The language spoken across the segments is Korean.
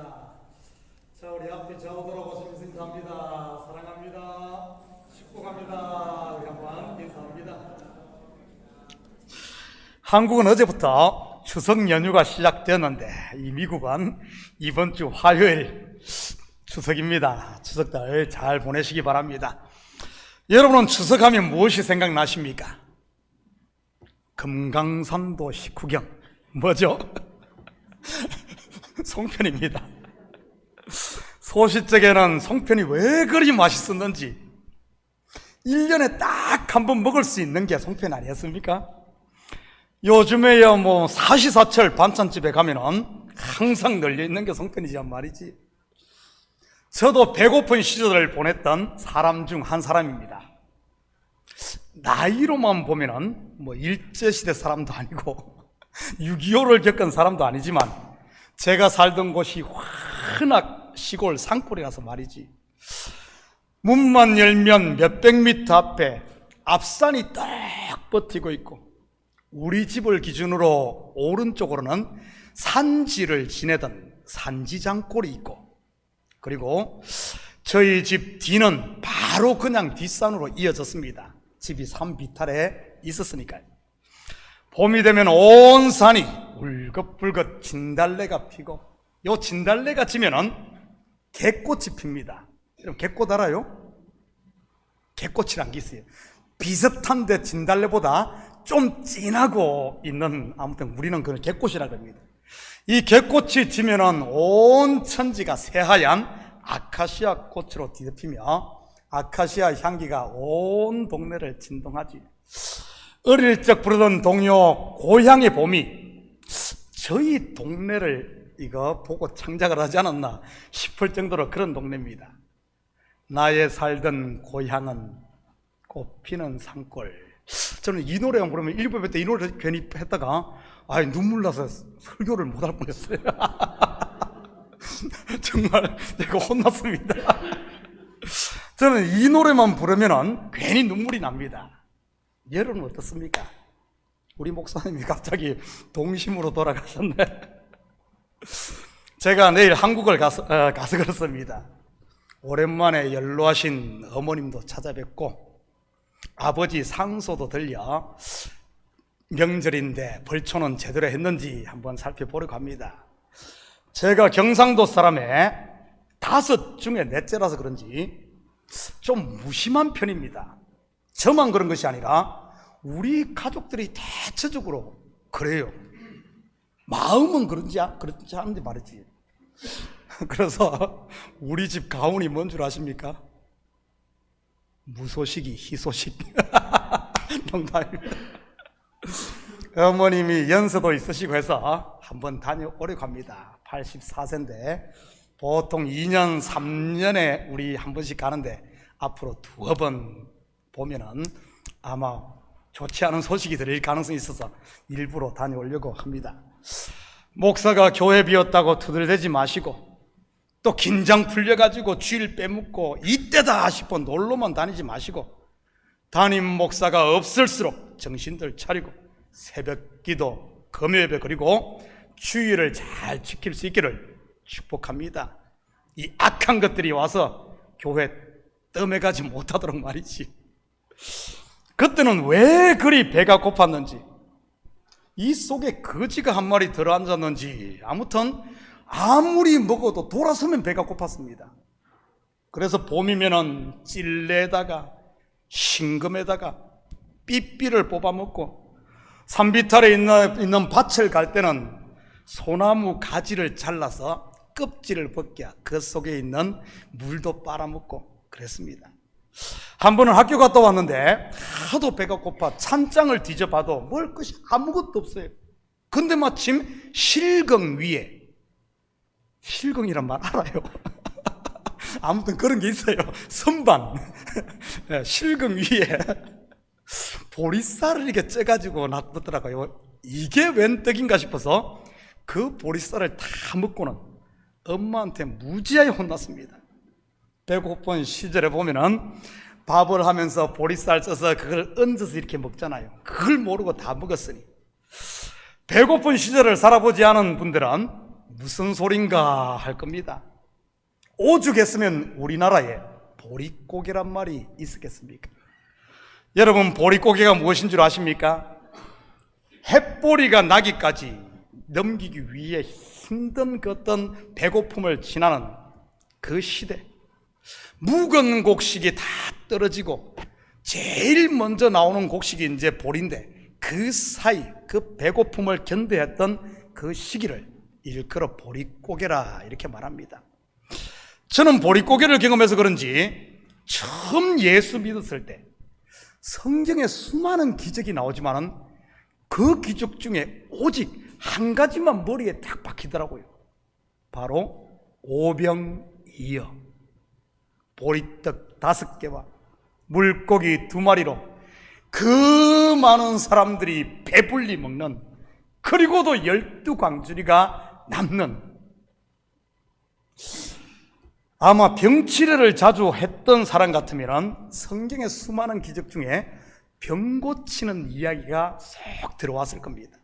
있습니다. 자, 우리 앞에 좌우 돌아보시면서 인사합니다. 사랑합니다. 축복합니다. 우리 한번 인사합니다. 한국은 어제부터 추석 연휴가 시작되었는데 이 미국은 이번 주 화요일 추석입니다. 추석달 잘 보내시기 바랍니다. 여러분은 추석하면 무엇이 생각나십니까? 금강산도 식후경 뭐죠? 송편입니다. 소시적에는 송편이 왜 그리 맛있었는지 1년에 딱 한 번 먹을 수 있는 게 송편 아니었습니까? 요즘에야 뭐 사시사철 반찬집에 가면은 항상 널려있는 게 송편이란 말이지. 저도 배고픈 시절을 보냈던 사람 중 한 사람입니다. 나이로만 보면은 뭐 일제시대 사람도 아니고 6.25를 겪은 사람도 아니지만 제가 살던 곳이 워낙 시골 산골이라서 말이지. 문만 열면 몇백 미터 앞에 앞산이 딱 버티고 있고 우리 집을 기준으로 오른쪽으로는 산지를 지내던 산지장골이 있고 그리고 저희 집 뒤는 바로 그냥 뒷산으로 이어졌습니다. 집이 산 비탈에 있었으니까요. 봄이 되면 온 산이 울긋불긋 진달래가 피고 요 진달래가 지면은 개꽃이 핍니다. 여러분 개꽃 알아요? 개꽃이란 게 있어요. 비슷한데 진달래보다 좀 진하고 있는 아무튼 우리는 그걸 개꽃이라고 합니다. 이 개꽃이 지면은 온 천지가 새하얀 아카시아 꽃으로 뒤덮이며 아카시아 향기가 온 동네를 진동하지. 어릴 적 부르던 동요 고향의 봄이 저희 동네를 이거 보고 창작을 하지 않았나 싶을 정도로 그런 동네입니다. 나의 살던 고향은 꽃피는 산골. 저는 이 노래만 부르면 일부 때 이 노래 괜히 했다가 눈물 나서 설교를 못할 뻔했어요. 정말 제가 혼났습니다. 저는 이 노래만 부르면 괜히 눈물이 납니다. 여러분은 어떻습니까? 우리 목사님이 갑자기 동심으로 돌아가셨네. 제가 내일 한국을 가서 그렇습니다. 오랜만에 연로하신 어머님도 찾아뵙고 아버지 상소도 들려 명절인데 벌초는 제대로 했는지 한번 살펴보려고 합니다. 제가 경상도 사람의 5 중에 넷째라서 그런지 좀 무심한 편입니다. 저만 그런 것이 아니라 우리 가족들이 대체적으로 그래요. 마음은 그렇지 않은데 말이지. 그래서 우리 집 가훈이 뭔 줄 아십니까? 무소식이 희소식. 농담입니다. 어머님이 연세도 있으시고 해서 한번 다녀오려고 합니다. 84세인데 보통 2년, 3년에 우리 한 번씩 가는데 앞으로 2번 보면은 아마 좋지 않은 소식이 들릴 가능성이 있어서 일부러 다녀오려고 합니다. 목사가 교회 비었다고 투덜대지 마시고 또 긴장 풀려가지고 주일 빼먹고 이때다 싶어 놀러만 다니지 마시고 담임 목사가 없을수록 정신들 차리고 새벽 기도, 금요예배 그리고 주일을 잘 지킬 수 있기를 축복합니다. 이 악한 것들이 와서 교회 떠매가지 못하도록 말이지. 그때는 왜 그리 배가 고팠는지 이 속에 거지가 한 마리 들어앉았는지 아무튼 아무리 먹어도 돌아서면 배가 고팠습니다. 그래서 봄이면은 찔레에다가 싱금에다가 삐삐를 뽑아먹고 산비탈에 있는 밭을 갈 때는 소나무 가지를 잘라서 껍질을 벗겨 그 속에 있는 물도 빨아먹고 그랬습니다. 한 번은 학교 갔다 왔는데 하도 배가 고파 찬장을 뒤져봐도 먹을 것이 아무것도 없어요. 근데 마침 실금 위에, 실금이란 말 알아요? 아무튼 그런 게 있어요. 선반 실금 위에 보리쌀을 이렇게 쪄가지고 놔뒀더라고요. 이게 웬 떡인가 싶어서 그 보리쌀을 다 먹고는 엄마한테 무지하게 혼났습니다. 배고픈 시절에 보면은 밥을 하면서 보리쌀 쪄서 그걸 얹어서 이렇게 먹잖아요. 그걸 모르고 다 먹었으니 배고픈 시절을 살아보지 않은 분들은 무슨 소린가 할 겁니다. 오죽했으면 우리나라에 보릿고개란 말이 있었겠습니까? 여러분, 보릿고개가 무엇인 줄 아십니까? 햇보리가 나기까지 넘기기 위해 힘든 그 어떤 배고픔을 지나는 그 시대, 묵은 곡식이 다 떨어지고 제일 먼저 나오는 곡식이 이제 보리인데, 그 사이 그 배고픔을 견뎌야 했던 그 시기를 일컬어 보릿고개라 이렇게 말합니다. 저는 보릿고개를 경험해서 그런지 처음 예수 믿었을 때 성경에 수많은 기적이 나오지만은 그 기적 중에 오직 한 가지만 머리에 딱 박히더라고요. 바로 오병이어, 보리떡 5개와 물고기 2마리로 그 많은 사람들이 배불리 먹는, 그리고도 12광주리가 남는, 아마 병치레를 자주 했던 사람 같으면 성경의 수많은 기적 중에 병 고치는 이야기가 쏙 들어왔을 겁니다.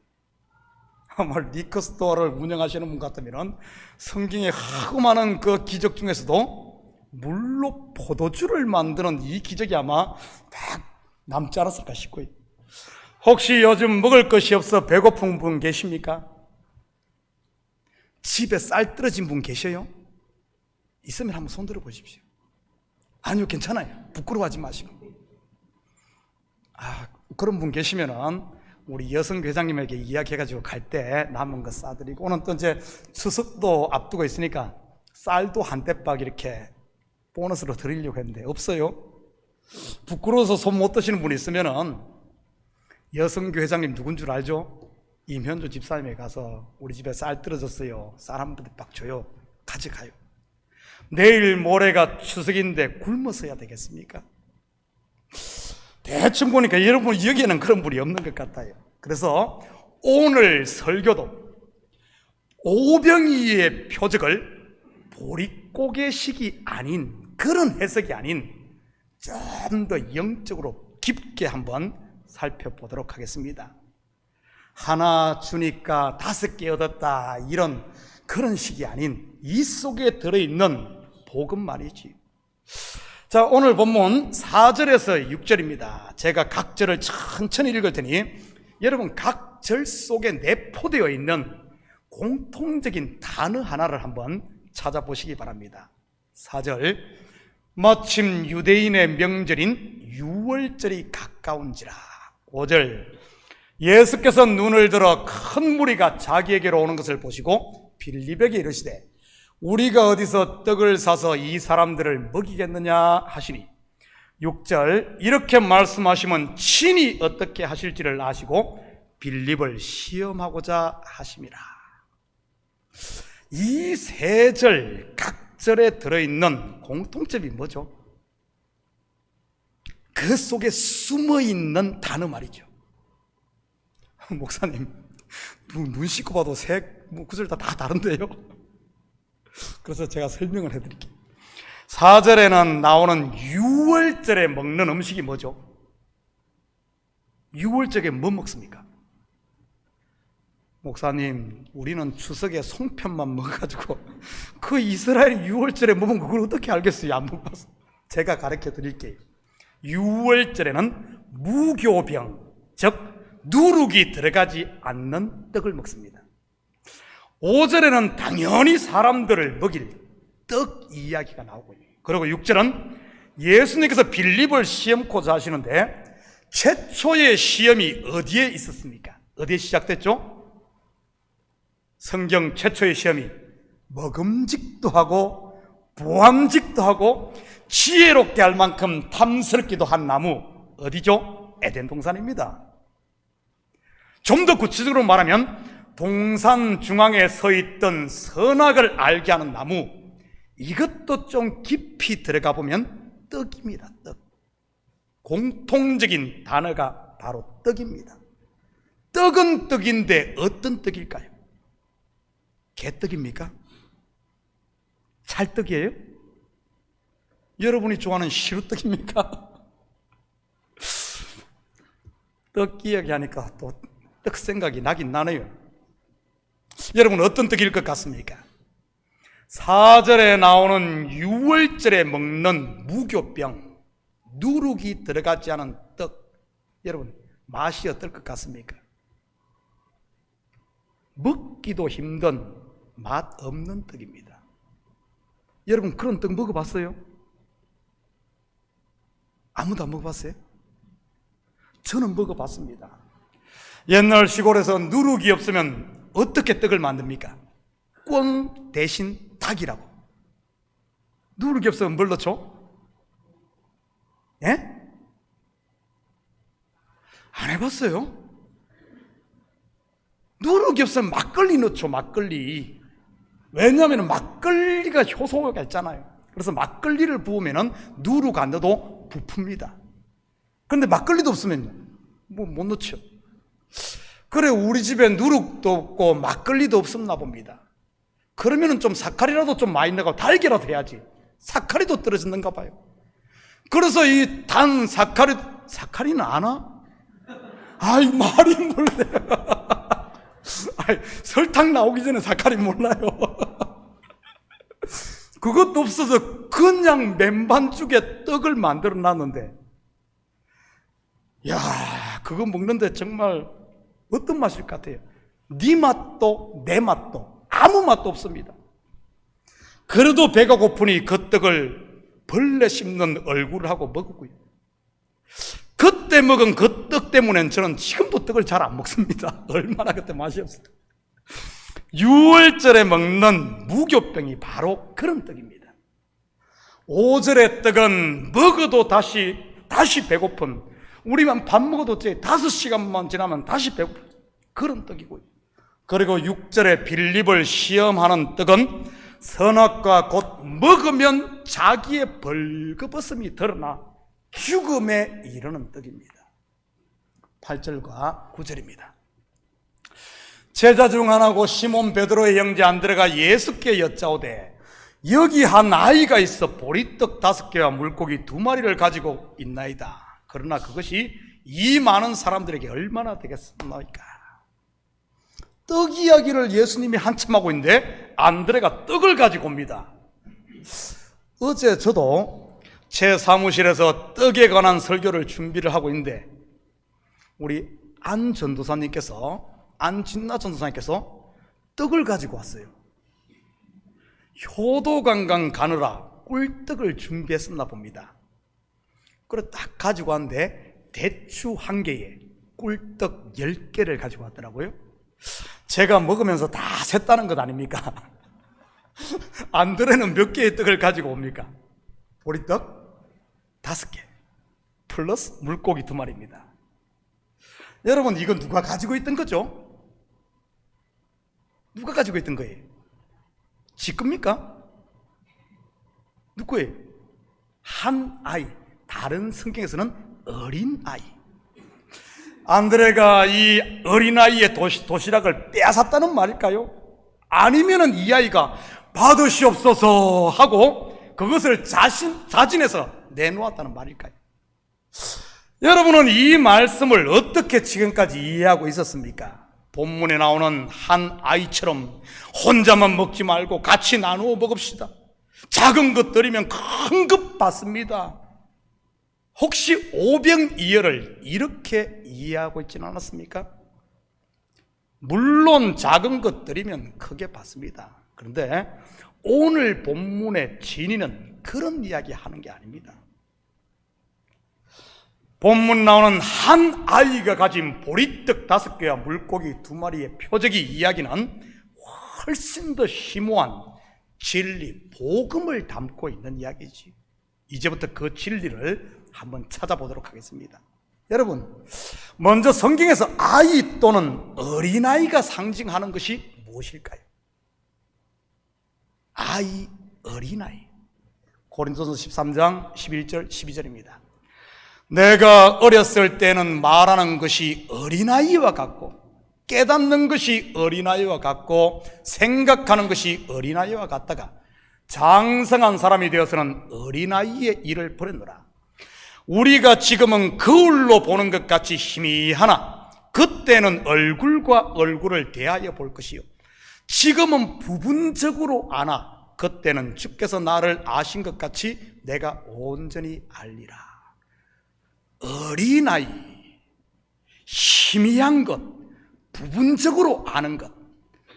아마 리커스토어를 운영하시는 분 같으면 성경에 하고 많은 그 기적 중에서도 물로 포도주를 만드는 이 기적이 아마 딱 남지 않았을까 싶고요. 혹시 요즘 먹을 것이 없어 배고픈 분 계십니까? 집에 쌀 떨어진 분 계셔요? 있으면 한번 손 들어 보십시오. 아니요, 괜찮아요. 부끄러워하지 마시고. 그런 분 계시면은 우리 여성 회장님에게 이야기해가지고 갈 때 남은 거 싸드리고, 오늘 또 이제 추석도 앞두고 있으니까 쌀도 한 대박 이렇게 보너스로 드리려고 했는데 없어요. 부끄러워서 손 못 드시는 분이 있으면은 여성교 회장님 누군 줄 알죠? 임현주 집사님에 가서 우리 집에 쌀 떨어졌어요, 쌀 한 대박 줘요, 가져가요. 내일 모레가 추석인데 굶어서야 되겠습니까? 대충 보니까 여러분 여기에는 그런 분이 없는 것 같아요. 그래서 오늘 설교도 오병이의 표적을 보릿고개식이 아닌, 그런 해석이 아닌 좀 더 영적으로 깊게 한번 살펴보도록 하겠습니다. 하나 주니까 5개 얻었다, 이런 그런 식이 아닌 이 속에 들어있는 복음 말이지. 자, 오늘 본문 4절에서 6절입니다. 제가 각 절을 천천히 읽을 테니 여러분 각 절 속에 내포되어 있는 공통적인 단어 하나를 한번 찾아보시기 바랍니다. 4절, 마침 유대인의 명절인 유월절이 가까운지라. 5절, 예수께서 눈을 들어 큰 무리가 자기에게로 오는 것을 보시고 빌립에게 이르시되 우리가 어디서 떡을 사서 이 사람들을 먹이겠느냐 하시니. 6절, 이렇게 말씀하시면 친히 어떻게 하실지를 아시고 빌립을 시험하고자 하심이라. 이 3절 각 절에 들어있는 공통점이 뭐죠? 그 속에 숨어있는 단어 말이죠. 목사님, 눈 씻고 봐도 구절 다 다른데요? 그래서 제가 설명을 해드릴게요. 4절에는 나오는 6월절에 먹는 음식이 뭐죠? 6월절에 뭐 먹습니까? 목사님, 우리는 추석에 송편만 먹어가지고 그 이스라엘 6월절에 먹으면 그걸 어떻게 알겠어요? 안 먹어서. 제가 가르쳐 드릴게요. 6월절에는 무교병, 즉 누룩이 들어가지 않는 떡을 먹습니다. 5절에는 당연히 사람들을 먹일 떡 이야기가 나오고요. 그리고 6절은 예수님께서 빌립을 시험코자 하시는데 최초의 시험이 어디에 있었습니까? 어디에 시작됐죠? 성경 최초의 시험이 먹음직도 하고 보암직도 하고 지혜롭게 할 만큼 탐스럽기도 한 나무, 어디죠? 에덴 동산입니다. 좀 더 구체적으로 말하면 동산 중앙에 서 있던 선악을 알게 하는 나무, 이것도 좀 깊이 들어가 보면 떡입니다. 떡. 공통적인 단어가 바로 떡입니다. 떡은 떡인데 어떤 떡일까요? 개떡입니까? 찰떡이에요? 여러분이 좋아하는 시루떡입니까? 떡 이야기하니까 또 떡 생각이 나긴 나네요. 여러분 어떤 떡일 것 같습니까? 4절에 나오는 6월절에 먹는 무교병, 누룩이 들어가지 않은 떡, 여러분 맛이 어떨 것 같습니까? 먹기도 힘든 맛 없는 떡입니다. 여러분 그런 떡 먹어봤어요? 아무도 안 먹어봤어요? 저는 먹어봤습니다. 옛날 시골에서 누룩이 없으면 어떻게 떡을 만듭니까? 꿩 대신 닭이라고. 누룩이 없으면 뭘 넣죠? 예? 안 해봤어요? 누룩이 없으면 막걸리 넣죠, 막걸리. 왜냐하면 막걸리가 효소가 있잖아요. 그래서 막걸리를 부으면 누룩 안 넣어도 부풉니다. 그런데 막걸리도 없으면요, 못 넣죠. 그래, 우리 집에 누룩도 없고 막걸리도 없었나 봅니다. 그러면은 좀 사카리라도 좀 많이 넣고 달걀라도 해야지. 사카리도 떨어졌는가 봐요. 그래서 이 단 사카리는 아나? 아이, 말이 몰라요. 아이, 설탕 나오기 전에 사카리 몰라요. 그것도 없어서 그냥 맨반죽에 떡을 만들어 놨는데, 야, 그거 먹는데 정말 어떤 맛일 것 같아요? 네 맛도 내 맛도 아무 맛도 없습니다. 그래도 배가 고프니 그 떡을 벌레 씹는 얼굴을 하고 먹었고요. 그때 먹은 그 떡 때문에 저는 지금도 떡을 잘 안 먹습니다. 얼마나 그때 맛이 없어요. 6월절에 먹는 무교병이 바로 그런 떡입니다. 5절의 떡은 먹어도 다시 배고픈, 우리만 밥 먹어도 5시간만 지나면 다시 배고픈 그런 떡이고요. 그리고 6절에 빌립을 시험하는 떡은 선악과 곧 먹으면 자기의 벌거벗음이 드러나 죽음에 이르는 떡입니다. 8절과 9절입니다. 제자 중 하나고 시몬 베드로의 형제 안드레가 예수께 여짜오되 여기 한 아이가 있어 보리떡 5개와 물고기 2마리를 가지고 있나이다. 그러나 그것이 이 많은 사람들에게 얼마나 되겠습니까? 떡 이야기를 예수님이 한참 하고 있는데 안드레가 떡을 가지고 옵니다. 어제 저도 제 사무실에서 떡에 관한 설교를 준비를 하고 있는데 우리 안진나 전도사님께서 떡을 가지고 왔어요. 효도관광 가느라 꿀떡을 준비했었나 봅니다. 그래 딱 가지고 왔는데 대추 1개에 꿀떡 10개를 가지고 왔더라고요. 제가 먹으면서 다 셌다는 것 아닙니까? 안드레는 몇 개의 떡을 가지고 옵니까? 보리떡 5개 플러스 물고기 2마리입니다. 여러분, 이건 누가 가지고 있던 거죠? 누가 가지고 있던 거예요? 지 겁니까? 누구예요? 한 아이, 다른 성경에서는 어린 아이. 안드레가 이 어린아이의 도시락을 빼앗았다는 말일까요? 아니면은 이 아이가 받으시옵소서 하고 그것을 자진해서 내놓았다는 말일까요? 여러분은 이 말씀을 어떻게 지금까지 이해하고 있었습니까? 본문에 나오는 한 아이처럼 혼자만 먹지 말고 같이 나누어 먹읍시다. 작은 것 드리면 큰 것 받습니다. 혹시 오병이어를 이렇게 이해하고 있지는 않았습니까? 물론 작은 것 드리면 크게 받습니다. 그런데 오늘 본문의 진의는 그런 이야기 하는 게 아닙니다. 본문 나오는 한 아이가 가진 보리떡 5개와 물고기 2마리의 표적이 이야기는 훨씬 더 심오한 진리, 복음을 담고 있는 이야기지. 이제부터 그 진리를 한번 찾아보도록 하겠습니다. 여러분, 먼저 성경에서 아이 또는 어린아이가 상징하는 것이 무엇일까요? 아이, 어린아이. 고린도서 13장 11절 12절입니다. 내가 어렸을 때는 말하는 것이 어린아이와 같고 깨닫는 것이 어린아이와 같고 생각하는 것이 어린아이와 같다가 장성한 사람이 되어서는 어린아이의 일을 버렸노라. 우리가 지금은 거울로 보는 것 같이 희미하나 그때는 얼굴과 얼굴을 대하여 볼 것이요 지금은 부분적으로 아나 그때는 주께서 나를 아신 것 같이 내가 온전히 알리라. 어린아이, 희미한 것, 부분적으로 아는 것.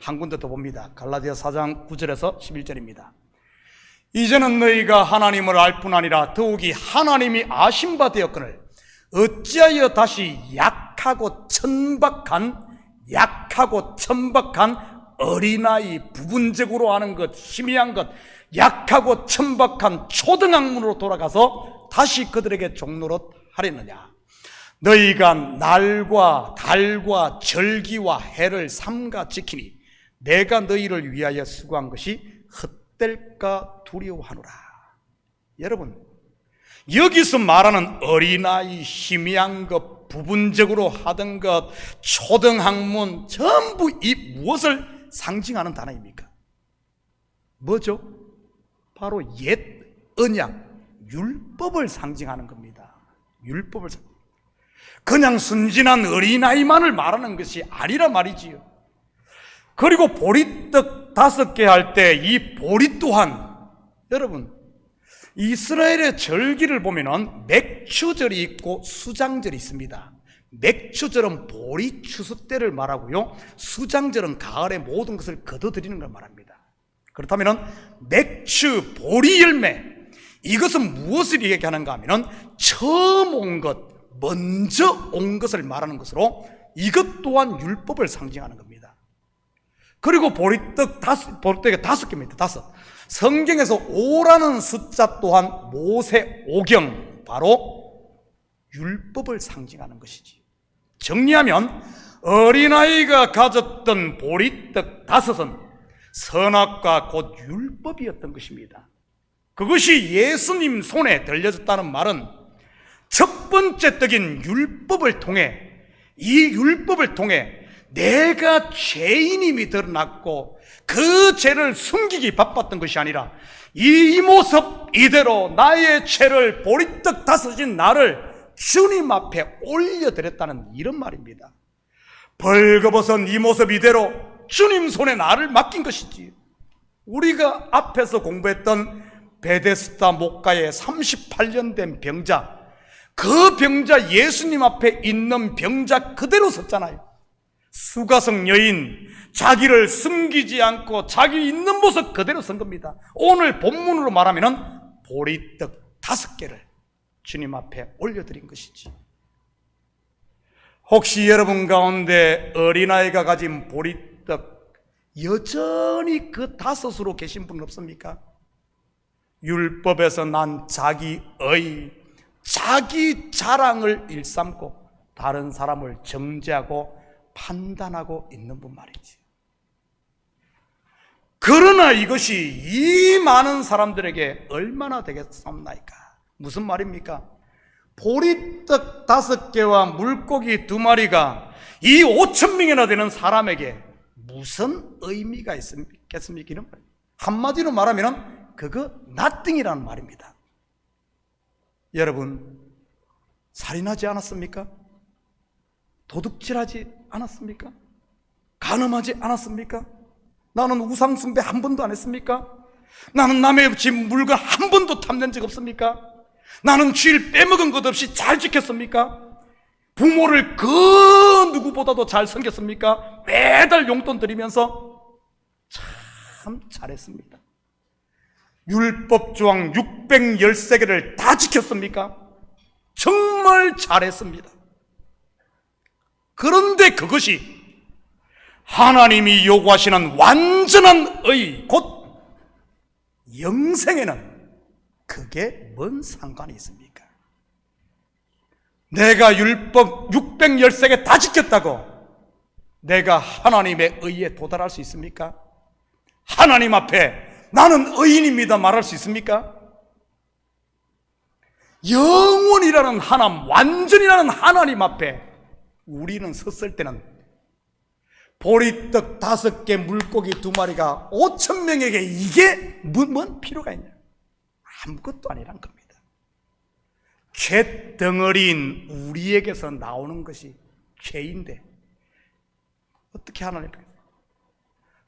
한 군데 더 봅니다. 갈라디아 4장 9절에서 11절입니다. 이제는 너희가 하나님을 알 뿐 아니라 더욱이 하나님이 아신 바 되었거늘 어찌하여 다시 약하고 천박한 어린아이, 부분적으로 아는 것, 희미한 것, 약하고 천박한 초등학문으로 돌아가서 다시 그들에게 종노릇 하려느냐. 너희가 날과 달과 절기와 해를 삼가 지키니 내가 너희를 위하여 수고한 것이 헛될까 두려워하노라. 여러분, 여기서 말하는 어린아이, 희미한 것, 부분적으로 하던 것, 초등학문, 전부 이 무엇을 상징하는 단어입니까? 뭐죠? 바로 옛 언약, 율법을 상징하는 겁니다. 율법을 그냥 순진한 어린아이만을 말하는 것이 아니라 말이지요. 그리고 보리떡 5개 할 때 이 보리 또한, 여러분, 이스라엘의 절기를 보면은 맥추절이 있고 수장절이 있습니다. 맥추절은 보리 추수 때를 말하고요, 수장절은 가을의 모든 것을 거둬들이는 걸 말합니다. 그렇다면 맥추, 보리 열매, 이것은 무엇을 얘기하는가 하면 처음 온 것, 먼저 온 것을 말하는 것으로 이것 또한 율법을 상징하는 겁니다. 그리고 보리떡이 5개입니다. 5. 성경에서 5라는 숫자 또한 모세 오경, 바로 율법을 상징하는 것이지. 정리하면 어린아이가 가졌던 보리떡 5은 선악과 곧 율법이었던 것입니다. 그것이 예수님 손에 들려졌다는 말은 첫 번째 떡인 율법을 통해, 이 율법을 통해 내가 죄인임이 드러났고 그 죄를 숨기기 바빴던 것이 아니라 이 모습 이대로 나의 죄를 보리떡 5인 나를 주님 앞에 올려드렸다는 이런 말입니다. 벌거벗은 이 모습 이대로 주님 손에 나를 맡긴 것이지. 우리가 앞에서 공부했던 베데스다 목가의 38년 된 병자, 그 병자 예수님 앞에 있는 병자 그대로 섰잖아요. 수가성 여인, 자기를 숨기지 않고 자기 있는 모습 그대로 선 겁니다. 오늘 본문으로 말하면 보리떡 5개를 주님 앞에 올려드린 것이지. 혹시 여러분 가운데 어린아이가 가진 보리떡 여전히 그 5으로 계신 분 없습니까? 율법에서 난 자기의, 자기 자랑을 일삼고 다른 사람을 정죄하고 판단하고 있는 분 말이지. 그러나 이것이 이 많은 사람들에게 얼마나 되겠습니까? 무슨 말입니까? 보리떡 5개와 물고기 2마리가 이 5,000명이나 되는 사람에게 무슨 의미가 있겠습니까? 한마디로 말하면 그거 nothing이라는 말입니다. 여러분, 살인하지 않았습니까? 도둑질하지 않았습니까? 간음하지 않았습니까? 나는 우상숭배 한 번도 안 했습니까? 나는 남의 집 물건 한 번도 탐낸 적 없습니까? 나는 주일 빼먹은 것 없이 잘 지켰습니까? 부모를 그 누구보다도 잘 섬겼습니까? 매달 용돈 드리면서 참 잘했습니다. 율법 조항 613개를 다 지켰습니까? 정말 잘했습니다. 그런데 그것이 하나님이 요구하시는 완전한 의, 곧 영생에는 그게 뭔 상관이 있습니까? 내가 율법 613개 다 지켰다고 내가 하나님의 의에 도달할 수 있습니까? 하나님 앞에 나는 의인입니다 말할 수 있습니까? 영원이라는 하나님, 완전이라는 하나님 앞에 우리는 섰을 때는 보리떡 5개, 물고기 2마리가 5,000명에게 이게 뭔 필요가 있냐? 아무것도 아니란 겁니다. 쇳덩어리인 우리에게서 나오는 것이 죄인데 어떻게 하나님,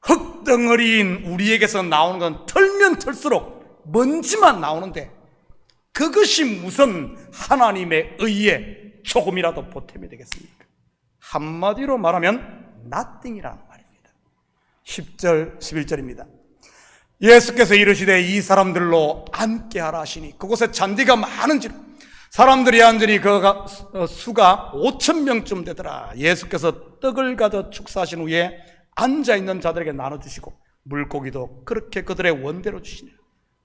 흙덩어리인 우리에게서 나오는 건 털면 털수록 먼지만 나오는데 그것이 무슨 하나님의 의에 조금이라도 보탬이 되겠습니까? 한마디로 말하면 nothing이라는 말입니다. 10절 11절입니다. 예수께서 이르시되 이 사람들로 함께하라 하시니 그곳에 잔디가 많은지라 사람들이 앉으니 그 수가 5,000명쯤 되더라. 예수께서 떡을 가져 축사하신 후에 앉아있는 자들에게 나눠주시고 물고기도 그렇게 그들의 원대로 주시니.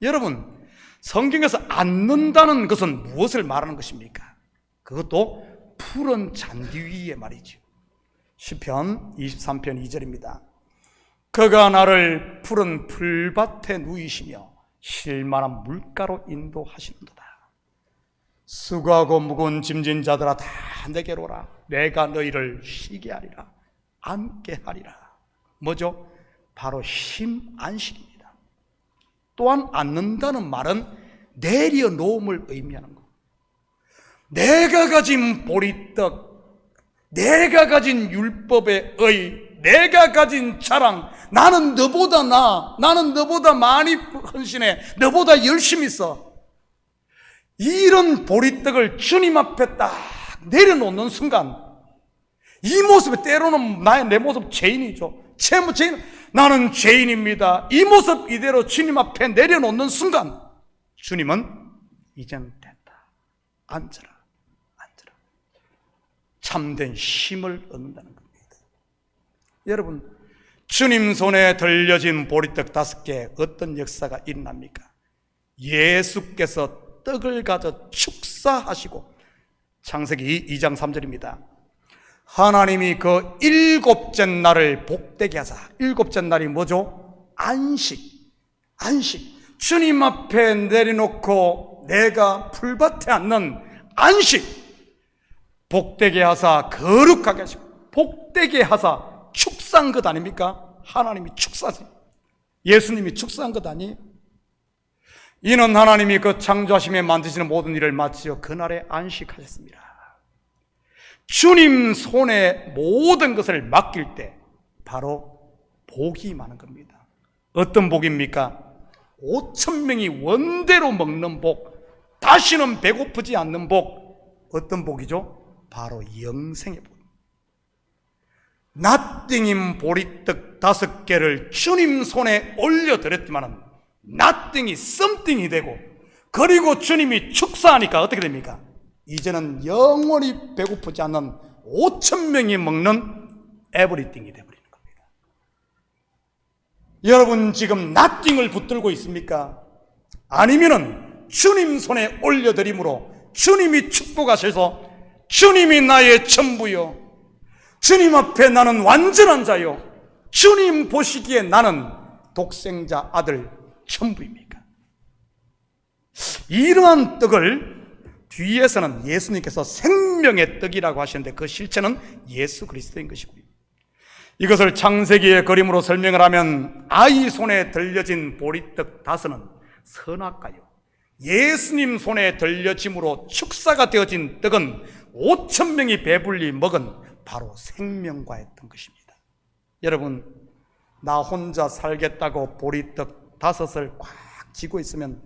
여러분, 성경에서 앉는다는 것은 무엇을 말하는 것입니까? 그것도 푸른 잔디 위에 말이죠. 시편 23편 2절입니다. 그가 나를 푸른 풀밭에 누이시며 쉴만한 물가로 인도하시는도다. 수고하고 무거운 짐진 자들아 다 내게로 오라. 내가 너희를 쉬게 하리라. 함께 하리라. 뭐죠? 바로 쉼 안식입니다. 또한 앉는다는 말은 내려놓음을 의미하는 것. 내가 가진 보리떡, 내가 가진 율법의 의, 내가 가진 자랑, 나는 너보다 나는 너보다 많이 헌신해, 너보다 열심히 있어. 이런 보리떡을 주님 앞에 딱 내려놓는 순간 이 모습에 때로는 내 모습 죄인이죠. 죄인, 나는 죄인입니다. 이 모습 이대로 주님 앞에 내려놓는 순간 주님은 이젠 됐다. 앉아라. 참된 쉼을 얻는다는 겁니다. 여러분, 주님 손에 들려진 보리떡 5개 어떤 역사가 일어납니까? 예수께서 떡을 가져 축사하시고 창세기 2장 3절입니다. 하나님이 그 7째 날을 복되게 하사. 7째 날이 뭐죠? 안식. 주님 앞에 내려놓고 내가 풀밭에 앉는 안식. 복되게 하사 거룩하게 하시고 복되게 하사 축사한 것 아닙니까? 하나님이 축사지. 예수님이 축사한 것 아니에요? 이는 하나님이 그 창조하심에 만드시는 모든 일을 마치어 그날에 안식하셨습니다. 주님 손에 모든 것을 맡길 때 바로 복이 많은 겁니다. 어떤 복입니까? 5,000명이 원대로 먹는 복, 다시는 배고프지 않는 복. 어떤 복이죠? 바로 영생의 복. 나띵인 보리떡 5개를 주님 손에 올려드렸지만은 nothing이 something이 되고, 그리고 주님이 축사하니까 어떻게 됩니까? 이제는 영원히 배고프지 않는 5,000명이 먹는 everything이 되어버리는 겁니다. 여러분 지금 nothing을 붙들고 있습니까? 아니면은 주님 손에 올려드림으로 주님이 축복하셔서 주님이 나의 전부요, 주님 앞에 나는 완전한 자요, 주님 보시기에 나는 독생자 아들 전부입니까? 이러한 떡을 뒤에서는 예수님께서 생명의 떡이라고 하시는데 그 실체는 예수 그리스도인 것이고요. 이것을 창세기의 그림으로 설명을 하면 아이 손에 들려진 보리떡 5는 선악과요, 예수님 손에 들려짐으로 축사가 되어진 떡은 5,000명이 배불리 먹은 바로 생명과였던 것입니다. 여러분, 나 혼자 살겠다고 보리떡 5을 꽉 쥐고 있으면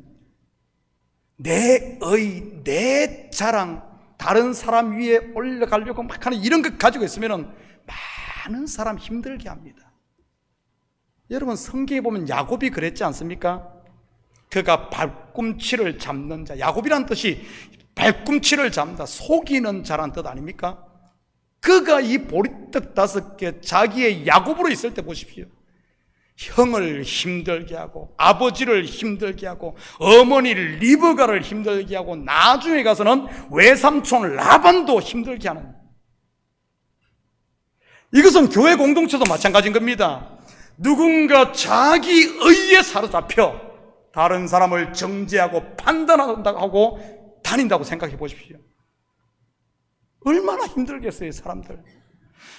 내 의, 내 자랑, 다른 사람 위에 올라가려고 막 하는 이런 것 가지고 있으면 많은 사람 힘들게 합니다. 여러분, 성경에 보면 야곱이 그랬지 않습니까? 그가 발꿈치를 잡는 자, 야곱이란 뜻이 발꿈치를 잡는다, 속이는 자란 뜻 아닙니까? 그가 이 보리떡 5개 자기의 야곱으로 있을 때 보십시오. 형을 힘들게 하고 아버지를 힘들게 하고 어머니를 리브가를 힘들게 하고 나중에 가서는 외삼촌 라반도 힘들게 하는, 이것은 교회 공동체도 마찬가지인 겁니다. 누군가 자기 의에 사로잡혀 다른 사람을 정죄하고 판단한다고 하고 다닌다고 생각해 보십시오. 얼마나 힘들겠어요, 사람들.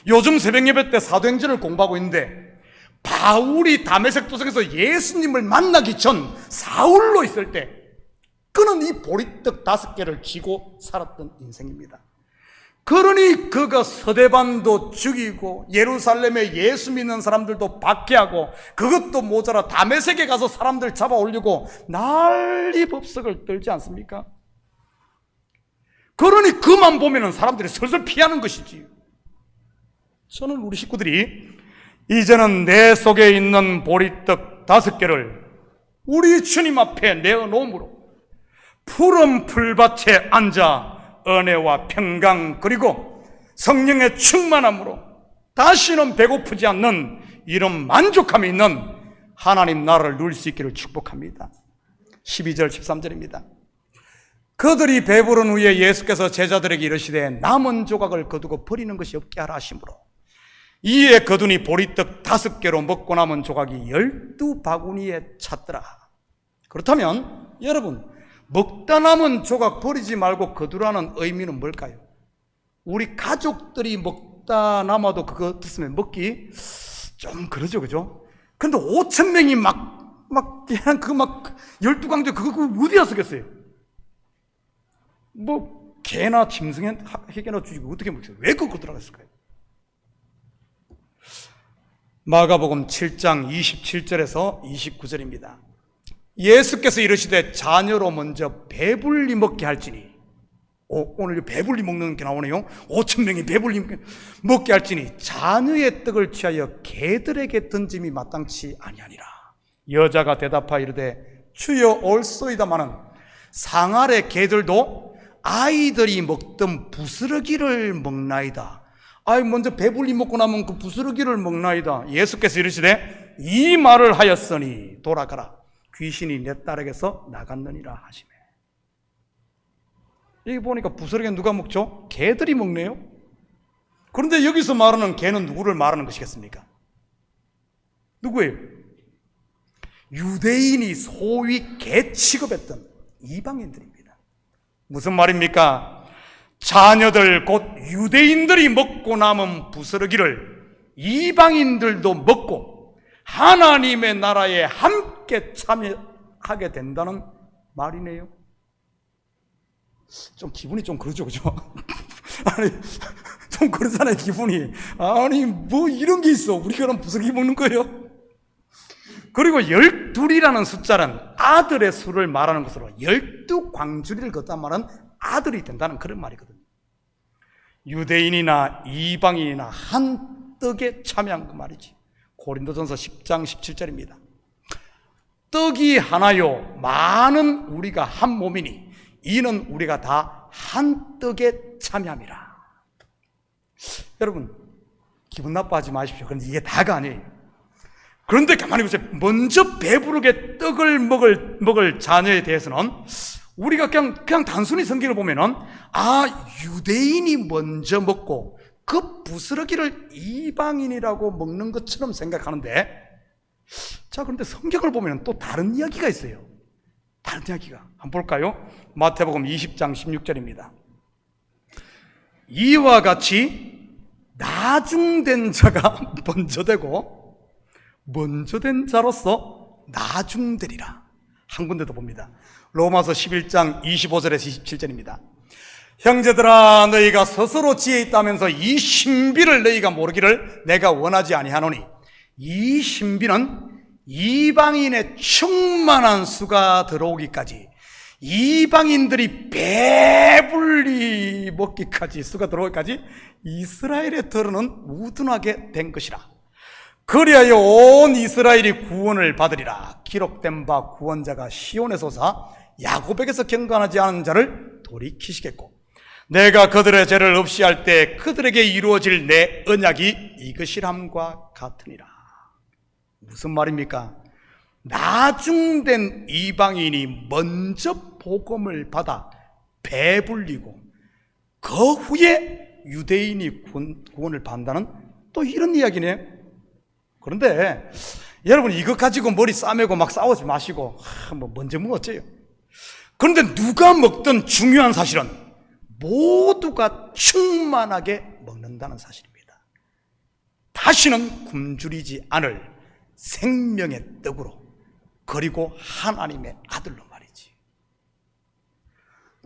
요즘 새벽 예배 때 사도행전을 공부하고 있는데 바울이 다메섹 도성에서 예수님을 만나기 전 사울로 있을 때 그는 이 보리떡 5개를 쥐고 살았던 인생입니다. 그러니 그가 서대반도 죽이고 예루살렘에 예수 믿는 사람들도 박해하고 그것도 모자라 다메섹에 가서 사람들 잡아 올리고 난리 법석을 떨지 않습니까? 그러니 그만 보면은 사람들이 슬슬 피하는 것이지. 저는 우리 식구들이 이제는 내 속에 있는 보리떡 5개를 우리 주님 앞에 내어놓음으로 푸른 풀밭에 앉아 은혜와 평강 그리고 성령의 충만함으로 다시는 배고프지 않는 이런 만족감이 있는 하나님 나라를 누릴 수 있기를 축복합니다. 12절 13절입니다. 그들이 배부른 후에 예수께서 제자들에게 이르시되 남은 조각을 거두고 버리는 것이 없게 하라 하심으로 이에 거두니 보리떡 5개로 먹고 남은 조각이 12바구니에 찼더라. 그렇다면 여러분, 먹다 남은 조각 버리지 말고 거두라는 의미는 뭘까요? 우리 가족들이 먹다 남아도 그거 드으면 먹기 좀 그러죠, 그죠? 근데 5,000명이 그냥 12강조 그거 어디다 쓰겠어요? 뭐 개나 짐승에게나 주시고 어떻게 먹겠어요? 왜 그거 들어갔을까요? 마가복음 7장 27절에서 29절입니다. 예수께서 이르시되 자녀로 먼저 배불리 먹게 할지니, 오늘 배불리 먹는 게 나오네요. 5,000명이 배불리 먹게 할지니 자녀의 떡을 취하여 개들에게 던짐이 마땅치 아니하니라. 여자가 대답하여 이르되 주여 옳소이다마는 상아래 개들도 아이들이 먹던 부스러기를 먹나이다. 먼저 배불리 먹고 나면 그 부스러기를 먹나이다. 예수께서 이르시되 이 말을 하였으니 돌아가라. 귀신이 내 딸에게서 나갔느니라 하시매. 여기 보니까 부스러기는 누가 먹죠? 개들이 먹네요. 그런데 여기서 말하는 개는 누구를 말하는 것이겠습니까? 누구예요? 유대인이 소위 개 취급했던 이방인들입니다. 무슨 말입니까? 자녀들 곧 유대인들이 먹고 남은 부스러기를 이방인들도 먹고 하나님의 나라에 함께 참여하게 된다는 말이네요. 좀 기분이 좀 그러죠, 그죠? 아니, 좀 그러잖아요, 기분이. 아니, 뭐 이런 게 있어. 우리가 그럼 부스러기 먹는 거예요? 그리고 12이라는 숫자는 아들의 수를 말하는 것으로 12광주리를 걷다 말은 아들이 된다는 그런 말이거든요. 유대인이나 이방인이나 한 떡에 참여한 그 말이지. 고린도전서 10장 17절입니다. 떡이 하나요 많은 우리가 한 몸이니 이는 우리가 다 한 떡에 참여함이라. 여러분, 기분 나빠하지 마십시오. 그런데 이게 다가 아니에요. 그런데 가만히 보세요. 먼저 배부르게 떡을 먹을 자녀에 대해서는 우리가 그냥 단순히 성경을 보면은 유대인이 먼저 먹고 그 부스러기를 이방인이라고 먹는 것처럼 생각하는데, 자, 그런데 성경을 보면 또 다른 이야기가 있어요. 다른 이야기가. 한번 볼까요? 마태복음 20장 16절입니다. 이와 같이 나중된 자가 먼저 되고 먼저 된 자로서 나중되리라. 한 군데 더 봅니다. 로마서 11장 25절에서 27절입니다. 형제들아, 너희가 스스로 지혜 있다면서 이 신비를 너희가 모르기를 내가 원하지 아니하노니 이 신비는 이방인의 충만한 수가 들어오기까지, 이방인들이 배불리 먹기까지, 수가 들어오기까지 이스라엘의 털은 우둔하게 된 것이라. 그리하여 온 이스라엘이 구원을 받으리라. 기록된 바 구원자가 시온에서 오사 야곱에게서 경건하지 않은 자를 돌이키시겠고 내가 그들의 죄를 없이 할 때 그들에게 이루어질 내 언약이 이것이람과 같으니라. 무슨 말입니까? 나중된 이방인이 먼저 복음을 받아 배불리고 그 후에 유대인이 구원을 받는다는 또 이런 이야기네요. 그런데 여러분, 이것 가지고 머리 싸매고 막 싸우지 마시고 먼저 뭐 어째요? 그런데 누가 먹든 중요한 사실은 모두가 충만하게 먹는다는 사실입니다. 다시는 굶주리지 않을 생명의 떡으로, 그리고 하나님의 아들로 말이지.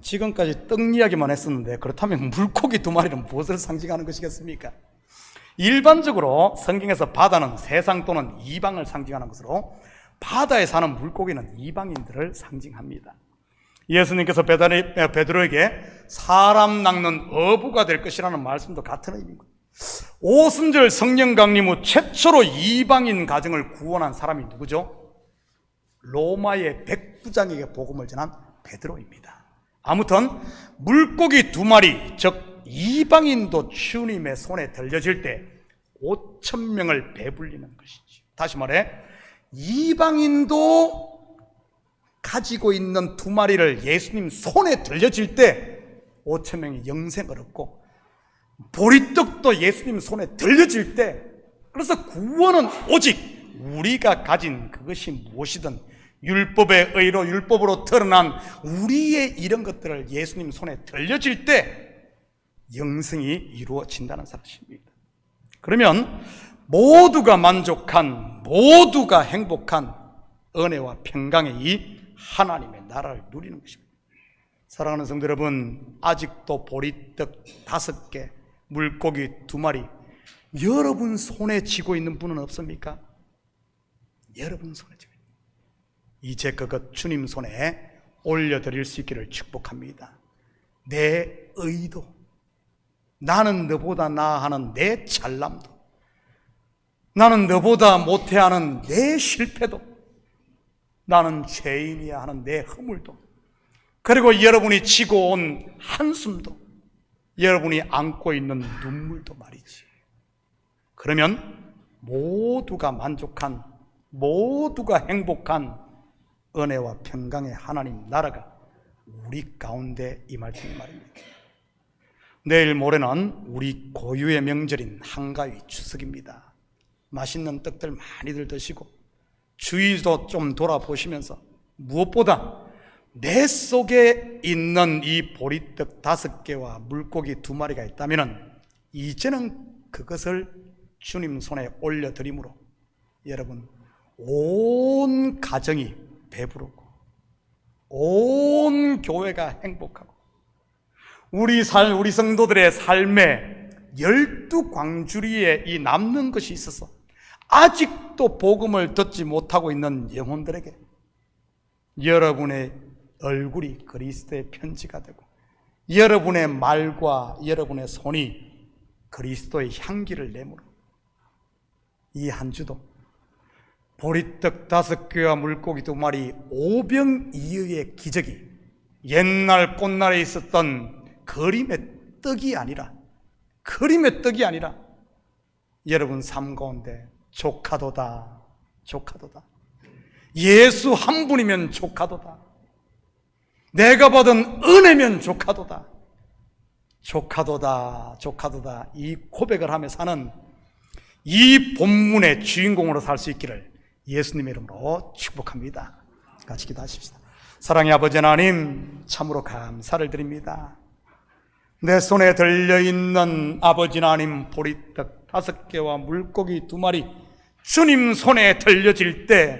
지금까지 떡 이야기만 했었는데 그렇다면 물고기 2마리는 무엇을 상징하는 것이겠습니까? 일반적으로 성경에서 바다는 세상 또는 이방을 상징하는 것으로 바다에 사는 물고기는 이방인들을 상징합니다. 예수님께서 베드로에게 사람 낚는 어부가 될 것이라는 말씀도 같은 의미입니다. 오순절 성령 강림 후 최초로 이방인 가정을 구원한 사람이 누구죠? 로마의 백부장에게 복음을 전한 베드로입니다. 아무튼 물고기 2마리, 즉 이방인도 주님의 손에 들려질 때 5,000명을 배불리는 것이지. 다시 말해 이방인도 가지고 있는 2마리를 예수님 손에 들려질 때 5,000명이 영생을 얻고, 보리떡도 예수님 손에 들려질 때, 그래서 구원은 오직 우리가 가진 그것이 무엇이든 율법의 의로 율법으로 드러난 우리의 이런 것들을 예수님 손에 들려질 때 영생이 이루어진다는 사실입니다. 그러면 모두가 만족한, 모두가 행복한 은혜와 평강의 이 하나님의 나라를 누리는 것입니다. 사랑하는 성도 여러분, 아직도 보리떡 5개, 물고기 2마리 여러분 손에 쥐고 있는 분은 없습니까? 여러분 손에 쥐고 있는, 이제 그것 주님 손에 올려드릴 수 있기를 축복합니다. 내 의도, 나는 너보다 나아하는 내 잘남도, 나는 너보다 못해하는 내 실패도, 나는 죄인이야 하는 내 허물도, 그리고 여러분이 지고 온 한숨도, 여러분이 안고 있는 눈물도 말이지. 그러면 모두가 만족한, 모두가 행복한 은혜와 평강의 하나님 나라가 우리 가운데 임할 테니 말입니다. 내일 모레는 우리 고유의 명절인 한가위 추석입니다. 맛있는 떡들 많이들 드시고 주위도 좀 돌아보시면서 무엇보다 내 속에 있는 이 보리떡 5개와 물고기 2마리가 있다면 이제는 그것을 주님 손에 올려드림으로 여러분 온 가정이 배부르고 온 교회가 행복하고 우리 성도들의 삶에 12광주리에 이 남는 것이 있어서 아직도 복음을 듣지 못하고 있는 영혼들에게 여러분의 얼굴이 그리스도의 편지가 되고 여러분의 말과 여러분의 손이 그리스도의 향기를 내므로 이 한 주도 보리떡 5개와 물고기 2마리 오병이어의 기적이 옛날 꽃날에 있었던 그림의 떡이 아니라 여러분 삶 가운데 조카도다, 조카도다. 예수 한 분이면 조카도다. 내가 받은 은혜면 조카도다. 조카도다, 조카도다. 이 고백을 하며 사는 이 본문의 주인공으로 살 수 있기를 예수님의 이름으로 축복합니다. 같이 기도하십시다. 사랑의 아버지 하나님, 참으로 감사를 드립니다. 내 손에 들려있는 아버지 하나님 보리떡 5개와 물고기 2마리 주님 손에 들려질 때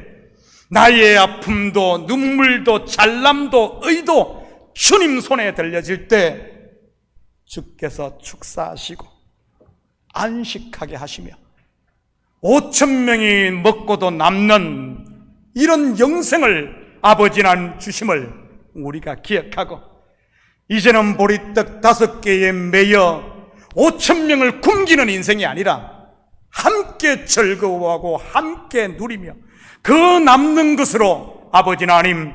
나의 아픔도 눈물도 잘남도 의도 주님 손에 들려질 때 주께서 축사하시고 안식하게 하시며 5,000명이 먹고도 남는 이런 영생을 아버지 하나님 주심을 우리가 기억하고 이제는 보리떡 5개에 매여 5,000명을 굶기는 인생이 아니라 함께 즐거워하고 함께 누리며 그 남는 것으로 아버지 하나님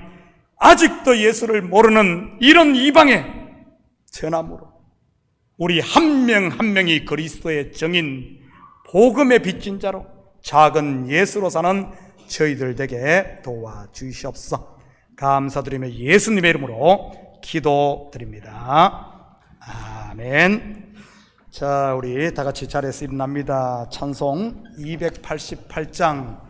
아직도 예수를 모르는 이런 이방에 전함으로 우리 한 명 한 명이 그리스도의 정인 복음의 빚진 자로 작은 예수로 사는 저희들 되게 도와주시옵소서. 감사드리며 예수님의 이름으로 기도드립니다. 아멘. 자, 우리 다 같이 자리에서 일어납니다. 찬송 288장